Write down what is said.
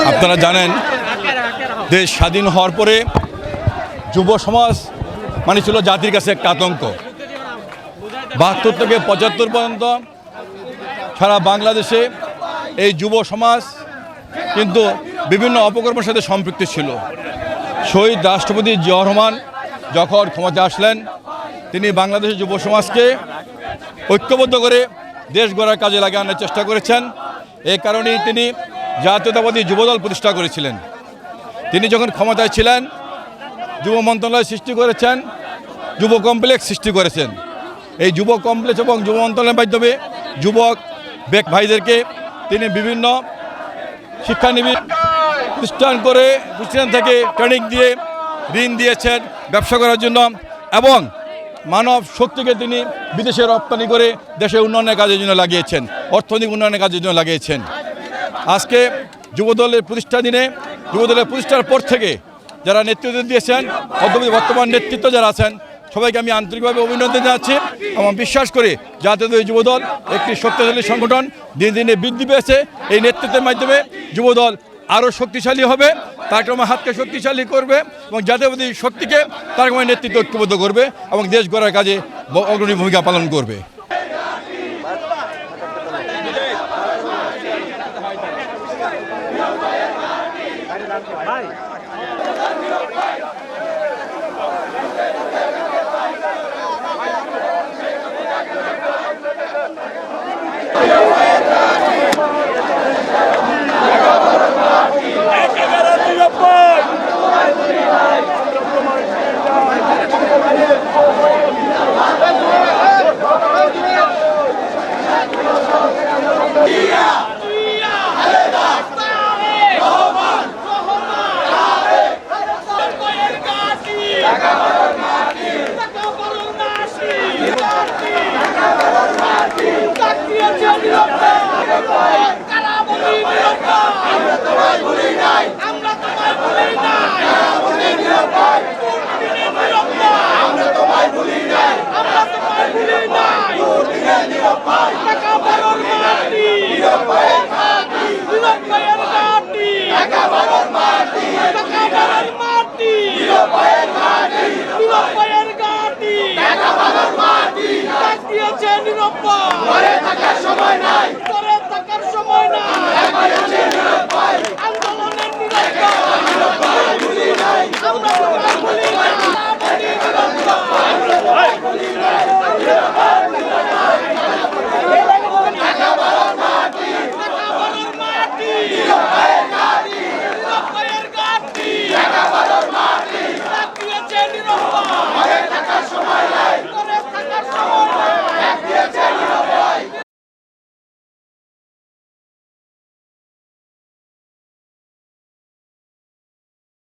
আপনারা জানেন দেশ স্বাধীন হওয়ার পরে যুব সমাজ মানে ছিল জাতির কাছে একটা আতঙ্ক। ৭২ থেকে ৭৫ পর্যন্ত সারা বাংলাদেশে এই যুব সমাজ কিন্তু বিভিন্ন অপকর্মের সাথে সম্পৃক্ত ছিল। শহীদ রাষ্ট্রপতি জিয়াউর রহমান যখন ক্ষমতায় আসলেন, তিনি বাংলাদেশের যুব সমাজকে ঐক্যবদ্ধ করে দেশ গড়ার কাজে লাগানোর চেষ্টা করেছেন। এই কারণেই তিনি জাতীয়তাবাদী যুবদল প্রতিষ্ঠা করেছিলেন। তিনি যখন ক্ষমতায় ছিলেন যুব মন্ত্রণালয় সৃষ্টি করেছেন, যুব কমপ্লেক্স সৃষ্টি করেছেন। এই যুব কমপ্লেক্স এবং যুব মন্ত্রণালয়ের মাধ্যমে যুবক বেক ভাইদেরকে তিনি বিভিন্ন শিক্ষানবিশ প্রতিষ্ঠান থেকে ট্রেনিং দিয়ে ঋণ দিয়েছেন ব্যবসা করার জন্য, এবং মানব শক্তিকে তিনি বিদেশে রপ্তানি করে দেশের উন্নয়নের কাজের জন্য লাগিয়েছেন, অর্থনৈতিক উন্নয়নের কাজের জন্য লাগিয়েছেন। আজকে যুবদলের প্রতিষ্ঠা দিনে, যুবদলের প্রতিষ্ঠার পর থেকে যারা নেতৃত্ব দিয়েছেন, বর্তমান নেতৃত্ব যারা আছেন, সবাইকে আমি আন্তরিকভাবে অভিনন্দন জানাচ্ছি এবং বিশ্বাস করি জাতীয় যুবদল একটি শক্তিশালী সংগঠন, দিনে দিনে বৃদ্ধি পেয়েছে। এই নেতৃত্বের মাধ্যমে যুবদল আরও শক্তিশালী হবে, তার ক্রমে হাতকে শক্তিশালী করবে এবং জাতীয়বাদী শক্তিকে তার ক্রমে নেতৃত্ব ঐক্যবদ্ধ করবে এবং দেশ গড়ার কাজে অগ্রণী ভূমিকা পালন করবে। থাকার সময় নাই।